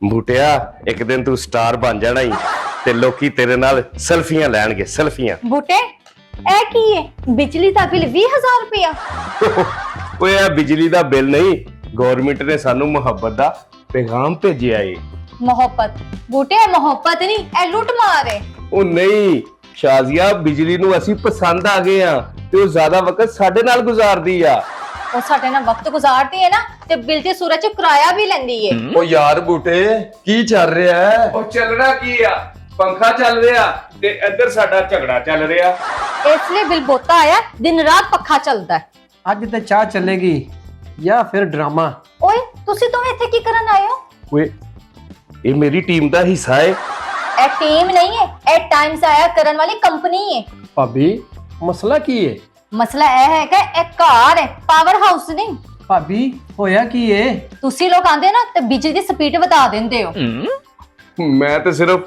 ਬੂਟਿਆ ਇੱਕ ਦਿਨ ਤੂੰ ਸਟਾਰ ਬਣ ਜਾਣਾ ਹੀ ਤੇ ਲੋਕੀ ਤੇਰੇ ਨਾਲ ਸੈਲਫੀਆਂ ਲੈਣਗੇ ਸੈਲਫੀਆਂ। ਬੂਟੇ ਇਹ ਕੀ ਹੈ? ਬਿਜਲੀ ਦਾ ਬਿੱਲ 20,000 ਰੁਪਇਆ। ਓਏ ਇਹ ਬਿਜਲੀ ਦਾ ਬਿੱਲ ਨਹੀਂ, ਗਵਰਨਮੈਂਟ ਨੇ ਸਾਨੂੰ ਮੁਹੱਬਤ ਦਾ ਪੈਗਾਮ ਭੇਜਿਆ ਏ। ਮੁਹੱਬਤ? ਬੂਟੇ ਇਹ ਮੁਹੱਬਤ ਨਹੀਂ, ਇਹ ਲੁੱਟ ਮਾਰ ਹੈ। ਉਹ ਨਹੀਂ ਸ਼ਾਜ਼ੀਆ, ਬਿਜਲੀ ਨੂੰ ਅਸੀਂ ਪਸੰਦ ਆ ਗਏ ਆ ਤੇ ਉਹ ਜ਼ਿਆਦਾ ਵਕਤ ਸਾਡੇ ਨਾਲ ਗੁਜ਼ਾਰਦੀ ਆ। ਉਹ ਸਾਡੇ ਨਾਲ ਵਕਤ ਗੁਜ਼ਾਰਦੀ ਹੈ ਨਾ ਤੇ ਬਿੱਲ ਦੀ ਸੂਰਤ ਚ ਕਿਰਾਇਆ ਵੀ ਲੈਂਦੀ ਹੈ। ਉਹ ਯਾਰ ਬੂਟੇ ਕੀ ਚੱਲ ਰਿਹਾ ਹੈ? ਉਹ ਚੱਲਣਾ ਕੀ ਆ, ਪੰਖਾ ਚੱਲ ਰਿਹਾ ਤੇ ਇੱਧਰ ਸਾਡਾ ਝਗੜਾ ਚੱਲ ਰਿਹਾ। ਇਸ ਲਈ ਬਿੱਲ ਬਹੁਤਾ ਆਇਆ, ਦਿਨ ਰਾਤ ਪੱਖਾ ਚੱਲਦਾ ਹੈ। ਅੱਜ ਤੇ ਚਾਹ ਚੱਲੇਗੀ ਜਾਂ ਫਿਰ ਡਰਾਮਾ। ਓਏ ਤੁਸੀਂ ਦੋਵੇਂ ਇੱਥੇ ਕੀ ਕਰਨ ਆਏ ਹੋ? ਓਏ ਇਹ ਮੇਰੀ ਟੀਮ ਦਾ ਹਿੱਸਾ ਏ। ਇਹ ਟੀਮ ਨਹੀਂ ਹੈ, ਇਹ ਟਾਈਮ ਜ਼ਾਇਆ ਕਰਨ ਵਾਲੀ ਕੰਪਨੀ ਹੈ। ਭਾਬੀ ਮਸਲਾ ਕੀ ਹੈ? ਮਸਲਾ ਇਹ ਹੈ ਕਿ ਇਹ ਘਰ ਹੈ, ਪਾਵਰ ਹਾਊਸ ਨਹੀਂ। ਭਾਬੀ ਹੋਇਆ ਕੀ ਏ? ਤੁਸੀਂ ਲੋਕ ਆਂਦੇ ਨਾ ਤੇ ਬਿਜਲੀ ਦੀ ਸਪੀਡ ਵਧਾ ਦਿੰਦੇ ਹੋ। ਮੈਂ ਤੇ ਸਿਰਫ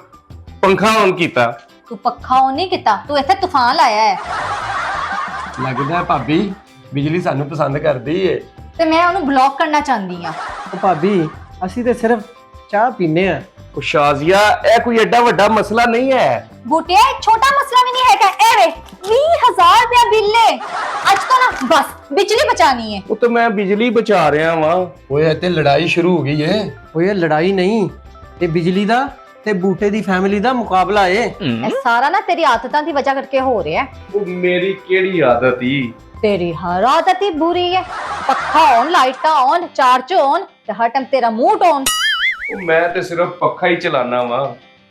ਪੰਖਾ ਔਨ ਕੀਤਾ। ਤੂੰ ਪੱਖਾ ਔਨ ਨਹੀਂ ਕੀਤਾ, ਤੂੰ ਇੱਥੇ ਤੂਫਾਨ ਲਾਇਆ ਹੈ। ਲੱਗਦਾ ਹੈ ਭਾਬੀ ਬਿਜਲੀ ਸਾਨੂੰ ਪਸੰਦ ਕਰਦੀ ਏ। ਤੇ ਮੈਂ ਉਹਨੂੰ ਬਲੌਕ ਕਰਨਾ ਚਾਹੁੰਦੀ ਆ। ਉਹ ਭਾਬੀ ਅਸੀਂ ਤੇ ਸਿਰਫ ਚਾਹ ਪੀਨੇ ਆ। ਉਹ ਸ਼ਾਜ਼ੀਆ ਇਹ ਕੋਈ ਐਡਾ ਵੱਡਾ ਮਸਲਾ ਨਹੀਂ ਹੈ। ਬੂਟਿਆ ਇਹ ਛੋਟਾ ਮਸਲਾ ਵੀ ਨਹੀਂ ਹੈਗਾ। ਇਹ ਵੇ 20,000 ਰੁਪਇਆ ਬਿੱਲ ਹੈ। ਅੱਜ ਤੋਂ ਨਾ ਬਸ ਬਿਜਲੀ ਬਚਾਣੀ ਹੈ। ਉਹ ਤਾਂ ਮੈਂ ਬਿਜਲੀ ਬਚਾ ਰਿਹਾ ਵਾਂ। ਓਏ ਇਹ ਤੇ ਲੜਾਈ ਸ਼ੁਰੂ ਹੋ ਗਈ ਏ। ਓਏ ਇਹ ਲੜਾਈ ਨਹੀਂ, ਇਹ ਬਿਜਲੀ ਦਾ ਤੇ ਬੂਟੇ ਦੀ ਫੈਮਿਲੀ ਦਾ ਮੁਕਾਬਲਾ ਏ। ਇਹ ਸਾਰਾ ਨਾ ਤੇਰੀ ਆਦਤਾਂ ਦੀ ਵਜ੍ਹਾ ਕਰਕੇ ਹੋ ਰਿਹਾ ਹੈ। ਉਹ ਮੇਰੀ ਕਿਹੜੀ ਆਦਤ ਈ? ਤੇਰੀ ਹਰ ਆਦਤ ਹੀ ਬੁਰੀ ਹੈ। ਪੱਖਾ ਔਨ, ਲਾਈਟਾਂ ਔਨ, ਚਾਰਜ ਔਨ ਤੇ ਹਰ ਟਾਈਮ ਤੇਰਾ ਮੂਡ ਔਨ। ਉਹ ਮੈਂ ਤੇ ਸਿਰਫ ਪੱਖਾ ਹੀ ਚਲਾਨਾ ਵਾਂ।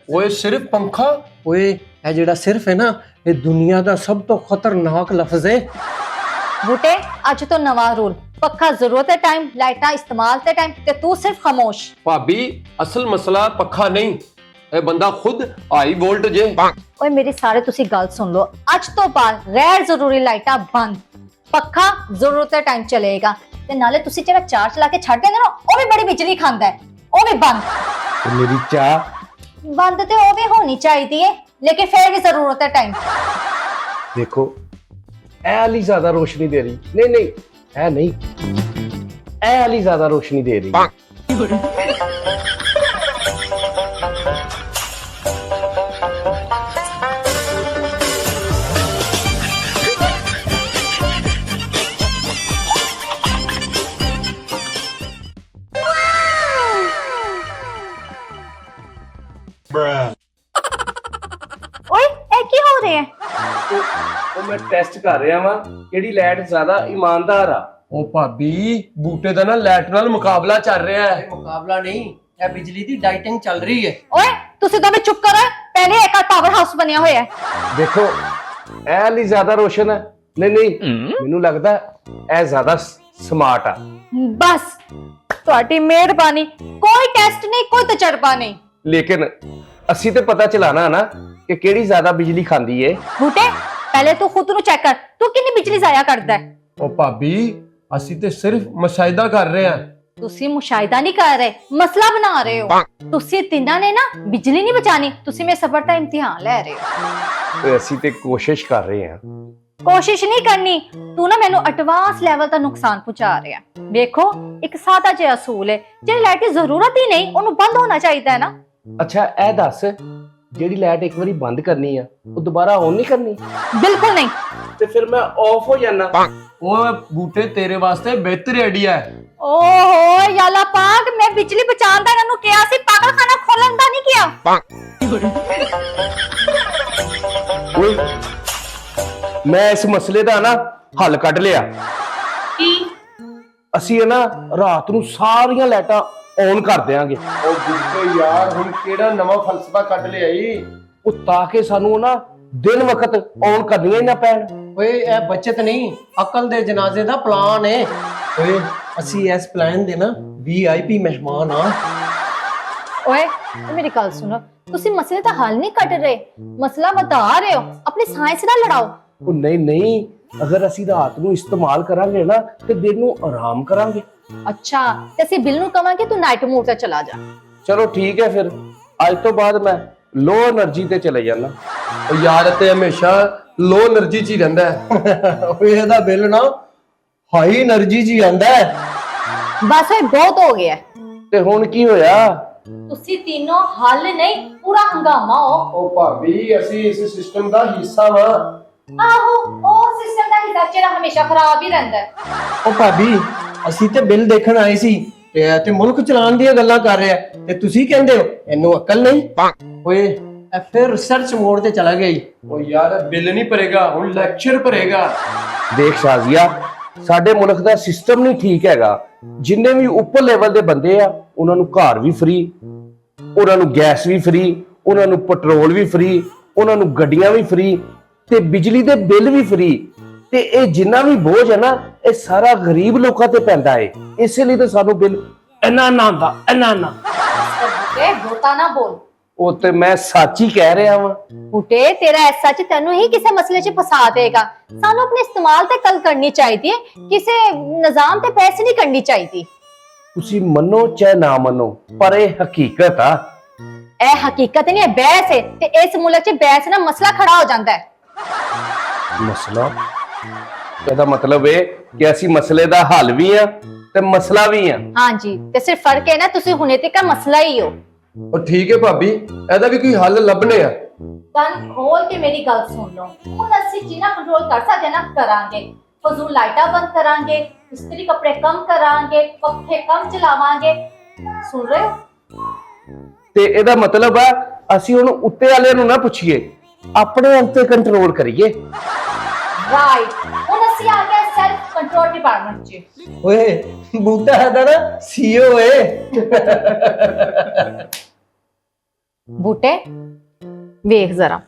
ਓਏ ਸਿਰਫ ਪੰਖਾ? ਓਏ ਇਹ ਜਿਹੜਾ ਸਿਰਫ ਹੈ ਨਾ, ਇਹ ਦੁਨੀਆ ਦਾ ਸਭ ਤੋਂ ਖਤਰਨਾਕ ਲਫ਼ਜ਼ ਏ। ਬੂਟੇ ਅੱਜ ਤੋਂ ਨਵਾਂ ਰੂਲ, ਪੱਖਾ ਜ਼ਰੂਰਤ ਹੈ ਟਾਈਮ, ਲਾਈਟਾਂ ਇਸਤੇਮਾਲ ਤੇ ਟਾਈਮ ਤੇ ਤੂੰ ਸਿਰਫ ਖਾਮੋਸ਼। ਭਾਬੀ ਅਸਲ ਮਸਲਾ ਪੱਖਾ ਨਹੀਂ, ਇਹ ਬੰਦਾ ਖੁਦ ਹਾਈ ਵੋਲਟ ਜੇ। ਓਏ ਮੇਰੀ ਸਾਰੇ ਤੁਸੀਂ ਗੱਲ ਸੁਣ ਲਓ, ਅੱਜ ਤੋਂ ਬਾਅਦ ਗੈਰ ਜ਼ਰੂਰੀ ਲਾਈਟਾਂ ਬੰਦ, ਪੱਖਾ ਜ਼ਰੂਰਤ ਹੈ ਟਾਈਮ ਚਲੇਗਾ ਤੇ ਨਾਲੇ ਤੁਸੀਂ ਜਿਹੜਾ ਚਾਰਜ ਲਾ ਕੇ ਛੱਡ ਦਿੰਦੇ ਨਾ ਉਹ ਵੀ ਬੜੀ ਬਿਜਲੀ ਖਾਂਦਾ ਹੈ, ਉਹ ਵੀ ਬੰਦ। ਤੇ ਮੇਰੀ ਚਾਹ ਬੰਦ ਤੇ ਉਹ ਵੀ ਹੋਣੀ ਚਾਹੀਦੀ ਹੈ ਲੇਕਿਨ ਫਿਰ ਵੀ ਜ਼ਰੂਰਤ ਹੈ ਟਾਈਮ। ਦੇਖੋ ਇਹ ਵਾਲੀ ਜ਼ਿਆਦਾ ਰੋਸ਼ਨੀ ਦੇ ਰਹੀ। ਨਹੀਂ ਨਹੀਂ ਇਹ ਨਹੀਂ, ਇਹ ਵਾਲੀ ਜ਼ਿਆਦਾ ਰੋਸ਼ਨੀ ਦੇ ਰਹੀ। ਓਏ ਇਹ ਕੀ ਹੋ ਰਿਹਾ ਹੈ? ਉਹ ਮੈਂ ਟੈਸਟ ਕਰ ਰਿਹਾ ਵਾਂ ਕਿਹੜੀ ਲਾਈਟ ਜ਼ਿਆਦਾ ਇਮਾਨਦਾਰ ਆ। ਉਹ ਭਾਬੀ ਬੂਟੇ ਦਾ ਨਾ ਲਾਈਟ ਨਾਲ ਮੁਕਾਬਲਾ ਚੱਲ ਰਿਹਾ ਹੈ। ਮੁਕਾਬਲਾ ਨਹੀਂ, ਇਹ ਬਿਜਲੀ ਦੀ ਡਾਈਟਿੰਗ ਚੱਲ ਰਹੀ ਏ। ਓਏ ਤੁਸੀਂ ਦੋਵੇਂ ਚੁੱਪ ਕਰੋ, ਪਹਿਲੇ ਇੱਕ ਪਾਵਰ ਹਾਊਸ ਬਣਿਆ ਹੋਇਆ ਹੈ। ਦੇਖੋ ਇਹ ਵਾਲੀ ਜ਼ਿਆਦਾ ਰੋਸ਼ਨ ਹੈ। ਨਹੀਂ ਨਹੀਂ ਮੈਨੂੰ ਲੱਗਦਾ ਇਹ ਜ਼ਿਆਦਾ ਸਮਾਰਟ ਆ। ਬਸ ਤੁਹਾਡੀ ਮਿਹਰਬਾਨੀ, ਕੋਈ ਟੈਸਟ ਨਹੀਂ, ਕੋਈ ਤਜਰਬਾ ਨਹੀਂ। ਲੇਕਿਨ ਅਸੀਂ ਤੇ ਪਤਾ ਚਲਾਣਾ ਨਾ ਕਿ ਕਿਹੜੀ ਜ਼ਿਆਦਾ ਬਿਜਲੀ ਖਾਂਦੀ ਏ। ਬੂਟੇ ਪਹਿਲੇ ਤੂੰ ਖੁਦ ਨੂੰ ਚੈੱਕ ਕਰ, ਤੂੰ ਕਿੰਨੀ ਬਿਜਲੀ ਜ਼ਾਇਆ ਕਰਦਾ ਹੈ। ਉਹ ਭਾਬੀ ਅਸੀਂ ਤੇ ਸਿਰਫ ਮੁਸ਼ਾਹਿਦਾ ਕਰ ਰਹੇ ਹਾਂ। ਤੁਸੀਂ ਮੁਸ਼ਾਹਿਦਾ ਨਹੀਂ ਕਰ ਰਹੇ, ਮਸਲਾ ਬਣਾ ਰਹੇ ਹੋ। ਤੁਸੀਂ ਤਿੰਨਾਂ ਨੇ ਨਾ ਬਿਜਲੀ ਨਹੀਂ ਬਚਾਣੀ, ਤੁਸੀਂ ਮੇਰੇ ਸਬਰ ਦਾ ਇਮਤਿਹਾਨ ਲੈ ਰਹੇ ਹੋ। ਤੇ ਅਸੀਂ ਤੇ ਕੋਸ਼ਿਸ਼ ਕਰ ਰਹੇ ਹਾਂ। ਕੋਸ਼ਿਸ਼ ਨਹੀਂ ਕਰਨੀ, ਤੂੰ ਨਾ ਮੈਨੂੰ ਐਡਵਾਂਸ ਲੈਵਲ ਦਾ ਨੁਕਸਾਨ ਪਹੁੰਚਾ ਰਿਹਾ। ਵੇਖੋ ਇੱਕ ਸਾਦਾ ਜਿਹਾ ਅਸੂਲ ਹੈ, ਜਿਹੜੀ ਲਾਈਟ ਦੀ ਜ਼ਰੂਰਤ ਹੀ ਨਹੀਂ ਉਹਨੂੰ ਬੰਦ ਹੋਣਾ ਚਾਹੀਦਾ ਹੈ ਨਾ। ਅੱਛਾ ਇਹ ਦੱਸ, ਜਿਹੜੀ ਲਾਈਟ ਇੱਕ ਵਾਰੀ ਬੰਦ ਕਰਨੀ ਆ ਉਹ ਦੁਬਾਰਾ ਔਨ ਨਹੀਂ ਕਰਨੀ? ਬਿਲਕੁਲ ਨਹੀਂ। ਤੇ ਫਿਰ ਮੈਂ ਆਫ ਹੋ ਜਾਣਾ। ਉਹ ਬੂਟੇ ਤੇਰੇ ਵਾਸਤੇ ਬਿਹਤਰ ਆਈਡੀਆ ਹੈ। ਓਹੋ ਯਾਲਾ ਪਾਕ, ਮੈਂ ਬਿਜਲੀ ਬਚਾਉਣ ਦਾ ਇਹਨਾਂ ਨੂੰ ਕਿਹਾ ਸੀ, ਪਾਗਲਖਾਨਾ ਖੋਲਣ ਦਾ ਨਹੀਂ ਕਿਹਾ। ਓਏ ਮੈਂ ਇਸ ਮਸਲੇ ਦਾ ਨਾ ਹੱਲ ਕੱਢ ਲਿਆ। ਕੀ? ਅਸੀਂ ਇਹ ਨਾ ਰਾਤ ਨੂੰ ਸਾਰੀਆਂ ਲਾਈਟਾਂ ਔਨ ਕਰ ਦਿਆਂਗੇ। ਉਹ ਬੂਟੇ ਯਾਰ ਹੁਣ ਕਿਹੜਾ ਨਵਾਂ ਫਲਸਫਾ ਕੱਢ ਲਿਆ ਈ। ਉਹ ਤਾਂ ਕਿ ਸਾਨੂੰ ਨਾ ਦਿਨ ਵਕਤ ਔਨ ਕਰਨੀਆਂ ਹੀ ਨਾ ਪੈਣ। ਓਏ ਇਹ ਬਚਤ ਨਹੀਂ, ਅਕਲ ਦੇ ਜਨਾਜ਼ੇ ਦਾ ਪਲਾਨ ਏ। ਓਏ ਅਸੀਂ ਇਸ ਪਲਾਨ ਦੇ ਨਾ VIP ਮਹਿਮਾਨ ਆ। ਓਏ ਮੇਰੀ ਗੱਲ ਸੁਣੋ, ਤੁਸੀਂ ਮਸਲੇ ਦਾ ਹੱਲ ਨਹੀਂ ਕੱਢ ਰਹੇ, ਮਸਲਾ ਵਧਾ ਰਹੇ ਹੋ। ਆਪਣੀ ਸਾਇੰਸ ਨਾਲ ਲੜਾਓ। ਉਹ ਨਹੀਂ ਨਹੀਂ, ਅਗਰ ਅਸੀਂ ਰਾਤ ਨੂੰ ਇਸਤੇਮਾਲ ਕਰਾਂਗੇ ਨਾ ਤੇ ਦਿਨ ਨੂੰ ਆਰਾਮ ਕਰਾਂਗੇ। ਅੱਛਾ ਤੇ ਅਸੀਂ ਬਿੱਲ ਨੂੰ ਕਵਾਂਗੇ ਤੂੰ ਨਾਈਟ ਮੋਡ ਤੇ ਚਲਾ ਜਾ। ਚਲੋ ਠੀਕ ਹੈ, ਫਿਰ ਅੱਜ ਤੋਂ ਬਾਅਦ ਮੈਂ ਲੋ એનર્ਜੀ ਤੇ ਚਲੇ ਜਾਣਾ। ਉਹ ਯਾਰ ਤੇ ਹਮੇਸ਼ਾ ਲੋ એનર્ਜੀ 'ਚ ਹੀ ਰਹਿੰਦਾ ਹੈ। ਓਏ ਇਹਦਾ ਬਿੱਲ ਨਾ ਹਾਈ એનર્ਜੀ 'ਚ ਹੀ ਆਂਦਾ ਹੈ। ਬਸ ਓਏ ਬਹੁਤ ਹੋ ਗਿਆ। ਤੇ ਹੁਣ ਕੀ ਹੋਇਆ? ਤੁਸੀਂ तीनों हल नहीं पूरा हंगामा हो। ਉਹ ਭਾਬੀ ਅਸੀਂ ਇਸ ਸਿਸਟਮ ਦਾ ਹਿੱਸਾ ਵਾਂ। ਆਹੋ ਉਹ ਸਿਸਟਮ ਦਾ ਹਿੱਸਾ ਜਿਹੜਾ ਹਮੇਸ਼ਾ ਖਰਾਬ ਹੀ ਰਹਿੰਦਾ ਹੈ। ਉਹ ਭਾਬੀ ਅਸੀਂ ਤੇ ਬਿੱਲ ਦੇਖਣ ਆਏ ਸੀ ਤੇ ਮੁਲਕ ਚਲਾਉਣ ਦੀਆਂ ਗੱਲਾਂ ਕਰ ਰਿਹਾ ਤੇ ਤੁਸੀਂ ਕਹਿੰਦੇ ਹੋ ਇਹਨੂੰ ਅਕਲ ਨਹੀਂ। ਓਏ ਇਹ ਫਿਰ ਰਿਸਰਚ ਮੋਡ ਤੇ ਚਲਾ ਗਿਆ ਈ। ਉਹ ਯਾਰ ਬਿੱਲ ਨਹੀਂ ਭਰੇਗਾ, ਹੁਣ ਲੈਕਚਰ ਭਰੇਗਾ। ਦੇਖ ਸ਼ਾਜ਼ੀਆ, ਸਾਡੇ ਮੁਲਕ ਦਾ ਸਿਸਟਮ ਨਹੀਂ ਠੀਕ ਹੈਗਾ। ਜਿੰਨੇ ਵੀ ਉੱਪਰ ਲੈਵਲ ਦੇ ਬੰਦੇ ਆ ਉਹਨਾਂ ਨੂੰ ਘਰ ਵੀ ਫ੍ਰੀ, ਉਹਨਾਂ ਨੂੰ ਗੈਸ ਵੀ ਫ੍ਰੀ, ਉਹਨਾਂ ਨੂੰ ਪੈਟਰੋਲ ਵੀ ਫ੍ਰੀ, ਉਹਨਾਂ ਨੂੰ ਗੱਡੀਆਂ ਵੀ ਫ੍ਰੀ ਤੇ ਬਿਜਲੀ ਦੇ ਬਿੱਲ ਵੀ ਫ੍ਰੀ। ਤੇ ਇਹ ਜਿੰਨਾ ਵੀ ਬੋਝ ਹੈ ਨਾ ਇਹ ਸਾਰਾ ਗਰੀਬ ਲੋਕਾਂ ਤੇ ਪੈਂਦਾ ਹੈ। ਇਸੇ ਲਈ ਤਾਂ ਸਾਨੂੰ ਬਿੱਲ ਇੰਨਾ ਨਾ ਆਉਂਦਾ, ਇੰਨਾ ਨਾ। ਬੁੱਟੇ ਬੋਤਾ ਨਾ ਬੋਲ। ਉਹ ਤੇ ਮੈਂ ਸੱਚ ਹੀ ਕਹਿ ਰਿਹਾ ਵਾਂ। ਬੁੱਟੇ ਤੇਰਾ ਐਸਾ ਚ ਤੈਨੂੰ ਹੀ ਕਿਸੇ ਮਸਲੇ 'ਚ ਫਸਾ ਦੇਗਾ। ਸਾਨੂੰ ਆਪਣੇ ਇਸਤੇਮਾਲ ਤੇ ਕਲ ਕਰਨੀ ਚਾਹੀਦੀ ਹੈ, ਕਿਸੇ ਨਿਜ਼ਾਮ ਤੇ ਪੈਸੇ ਨਹੀਂ ਕਰਨੀ ਚਾਹੀਦੀ। ਤੁਸੀਂ ਮੰਨੋ ਚਾਹੇ ਨਾ ਮੰਨੋ ਪਰ ਇਹ ਹਕੀਕਤ ਆ। ਇਹ ਹਕੀਕਤ ਨਹੀਂ ਹੈ, ਬਹਿਸ ਹੈ ਤੇ ਇਸ ਮੁਲਕ 'ਚ ਬਹਿਸ ਨਾਲ ਮਸਲਾ ਖੜਾ ਹੋ ਜਾਂਦਾ ਹੈ। ਮਸਲਾ ਇਹਦਾ ਮਤਲਬ ਇਹ ਕਿ ਅਸੀਂ ਮਸਲੇ ਦਾ ਹੱਲ ਵੀ ਆ ਤੇ ਮਸਲਾ ਵੀ ਆ। ਹਾਂਜੀ ਤੇ ਸਿਰਫ ਫਰਕ ਹੈ ਨਾ ਤੁਸੀਂ ਹੁਣੇ ਤੱਕ ਮਸਲਾ ਹੀ ਹੋ। ਉਹ ਠੀਕ ਹੈ ਭਾਬੀ, ਇਹਦਾ ਵੀ ਕੋਈ ਹੱਲ ਲੱਭਣੇ ਆ। ਕੰਨ ਖੋਲ ਕੇ ਮੇਰੀ ਗੱਲ ਸੁਣ ਲਓ। ਹੁਣ ਅਸੀਂ ਜਿੰਨਾ ਕੰਟਰੋਲ ਕਰ ਸਕਦੇ ਨਾ ਕਰਾਂਗੇ। ਫਜ਼ੂਲ ਲਾਈਟਾਂ ਬੰਦ ਕਰਾਂਗੇ, ਇਸਤਰੀ ਕੱਪੜੇ ਕਮ ਕਰਾਂਗੇ, ਪੱਖੇ ਕਮ ਚਲਾਵਾਂਗੇ। ਸੁਣ ਰਹੇ ਹੋ? ਤੇ ਇਹਦਾ ਮਤਲਬ ਆ ਅਸੀਂ ਹੁਣ ਉੱਤੇ ਵਾਲਿਆਂ ਨੂੰ ਨਾ ਪੁੱਛੀਏ, ਆਪਣੇ ਆਪ ਤੇ ਕੰਟਰੋਲ ਕਰੀਏ। ਰਾਈਟ। ਹੁਣ ਅਸੀਂ ਆ ਗਏ ਸੈਲਫ ਕੰਟਰੋਲ ਡਿਪਾਰਟਮੈਂਟ 'ਚ। ਓਏ ਬੂਟਾ ਹੈ ਨਾ ਸੀਓ ਏ। ਬੂਟੇ ਵੇਖ ਜ਼ਰਾ,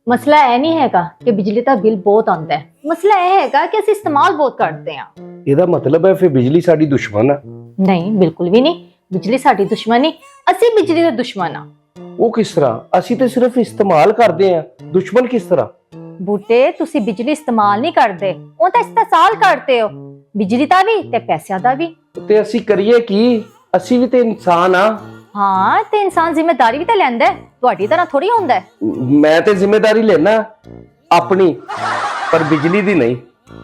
ਮਸਲਾ ਇਹ ਨਹੀਂ ਹੈਗਾ ਕਿ ਬਿਜਲੀ ਦਾ ਬਿੱਲ ਬਹੁਤ ਆਉਂਦਾ ਹੈ। ਮਸਲਾ ਇਹ ਹੈਗਾ ਕਿ ਅਸੀਂ ਇਸਤੇਮਾਲ ਬਹੁਤ ਕਰਦੇ ਹਾਂ। ਇਹਦਾ ਮਤਲਬ ਹੈ ਫਿਰ ਬਿਜਲੀ ਸਾਡੀ ਦੁਸ਼ਮਣ ਆ? ਨਹੀਂ, ਬਿਲਕੁਲ ਵੀ ਨਹੀਂ। ਬਿਜਲੀ ਸਾਡੀ ਦੁਸ਼ਮਣ ਨਹੀਂ, ਅਸੀਂ ਬਿਜਲੀ ਦੇ ਦੁਸ਼ਮਣ ਆ। ਉਹ ਕਿਸ ਤਰ੍ਹਾਂ? ਅਸੀਂ ਤੇ ਸਿਰਫ ਇਸਤੇਮਾਲ ਕਰਦੇ ਆ, ਦੁਸ਼ਮਣ ਕਿਸ ਤਰ੍ਹਾਂ? ਬੂਟੇ ਤੁਸੀਂ ਬਿਜਲੀ ਇਸਤੇਮਾਲ ਨਹੀਂ ਕਰਦੇ, ਉਹ ਤਾਂ ਇਸਤੇਸਾਲ ਕਰਦੇ ਹੋ, ਬਿਜਲੀ ਦਾ ਵੀ ਤੇ ਪੈਸਿਆਂ ਦਾ ਵੀ। ਤੇ ਅਸੀਂ ਕਰੀਏ ਕੀ? ਅਸੀਂ ਵੀ ਤੇ ਇਨਸਾਨ ਆ। ਹਾਂ ਤੇ ਇਨਸਾਨ ਜ਼ਿੰਮੇਵਾਰੀ ਵੀ ਤਾਂ ਲੈਂਦਾ ਹੈ, ਤੁਹਾਡੀ ਤਰ੍ਹਾਂ ਥੋੜੀ ਹੁੰਦਾ ਹੈ। ਮੈਂ ਤੇ ਜ਼ਿੰਮੇਵਾਰੀ ਲੈਣਾ ਆਪਣੀ, ਪਰ ਬਿਜਲੀ ਦੀ ਨਹੀਂ।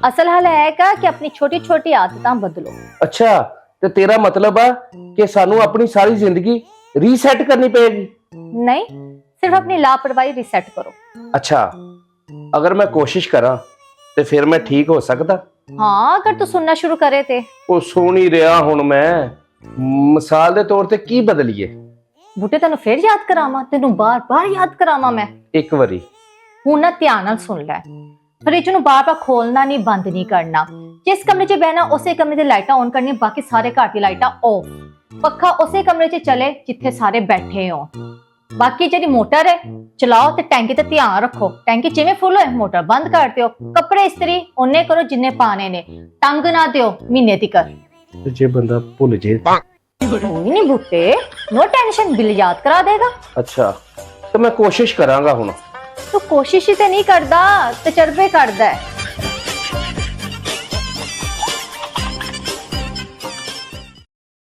ਅਸਲ ਹੱਲ ਹੈਗਾ ਕਿ ਆਪਣੀ ਛੋਟੀ ਛੋਟੀ ਆਦਤਾਂ ਬਦਲੋ। ਅੱਛਾ, ਤੇ ਤੇਰਾ ਮਤਲਬ ਆ ਕਿ ਸਾਨੂੰ ਆਪਣੀ ਸਾਰੀ ਜ਼ਿੰਦਗੀ ਰੀਸੈਟ ਕਰਨੀ ਪਏਗੀ? ਨਹੀਂ, ਸਿਰਫ ਆਪਣੀ ਲਾਪਰਵਾਹੀ ਰੀਸੈਟ ਕਰੋ। ਅੱਛਾ, ਅਗਰ ਮੈਂ ਕੋਸ਼ਿਸ਼ ਕਰਾਂ ਤੇ ਫਿਰ ਮੈਂ ਠੀਕ ਹੋ ਸਕਦਾ? ਹਾਂ, ਅਗਰ ਤੂੰ ਸੁਣਨਾ ਸ਼ੁਰੂ ਕਰੇ ਤੇ। ਉਹ ਸੁਣ ਹੀ ਰਿਹਾ ਹੁਣ ਮੈਂ। ਮਿਸਾਲ ਦੇ ਤੌਰ ਤੇ ਕੀ ਬਦਲੀਏ? ਬੂਟੇ ਤੈਨੂੰ ਫੇਰ ਯਾਦ ਕਰਾਵਾਂ, ਤੈਨੂੰ ਬਾਰ-ਬਾਰ ਯਾਦ ਕਰਾਵਾਂ ਮੈਂ। ਇੱਕ ਵਾਰੀ ਹੁਣ ਨਾ ਧਿਆਨ ਨਾਲ ਸੁਣ ਲੈ। ਫਰਿੱਜ ਨੂੰ ਬਾਰ-ਬਾਰ ਖੋਲਣਾ ਨਹੀਂ, ਬੰਦ ਨਹੀਂ ਕਰਨਾ। ਜਿਸ ਕਮਰੇ 'ਚ ਬਹਿਣਾ ਉਸੇ ਕਮਰੇ ਦੀ ਲਾਈਟਾਂ ਔਨ ਕਰਨੀਆਂ, ਬਾਕੀ ਸਾਰੇ ਘਰ ਦੀ ਲਾਈਟਾਂ ਆਫ। ਪੱਖਾ ਉਸੇ ਕਮਰੇ 'ਚ ਚੱਲੇ ਜਿੱਥੇ ਸਾਰੇ ਬੈਠੇ ਹੋ। ਬਾਕੀ ਜਿਹੜੀ ਮੋਟਰ ਹੈ ਚਲਾਓ ਤੇ ਟੈਂਕੀ ਤੇ ਧਿਆਨ ਰੱਖੋ, ਟੈਂਕੀ ਜਿਵੇਂ ਫੁੱਲ ਹੋਏ ਮੋਟਰ ਬੰਦ ਕਰ ਦਿਓ। ਕੱਪੜੇ ਇਸਤਰੀ ਉਹਨੇ ਕਰੋ ਜਿੰਨੇ ਪਾਣੇ ਨੇ, ਟੰਗ ਨਾ ਦਿਓ ਮਹੀਨੇ ਤੀਕਰ। ਤੇ ਜੇ ਬੰਦਾ ਭੁੱਲ ਜੇ? ਕੋਈ ਨਹੀਂ ਬੂਟੇ, ਨੋ ਟੈਨਸ਼ਨ, ਬਿੱਲ ਯਾਦ ਕਰਾ ਦੇਗਾ। ਅੱਛਾ, ਤੇ ਮੈਂ ਕੋਸ਼ਿਸ਼ ਕਰਾਂਗਾ ਹੁਣ। ਤੂੰ ਕੋਸ਼ਿਸ਼ ਹੀ ਤੇ ਨਹੀਂ ਕਰਦਾ, ਤਜਰਬੇ ਕਰਦਾ ਹੈ।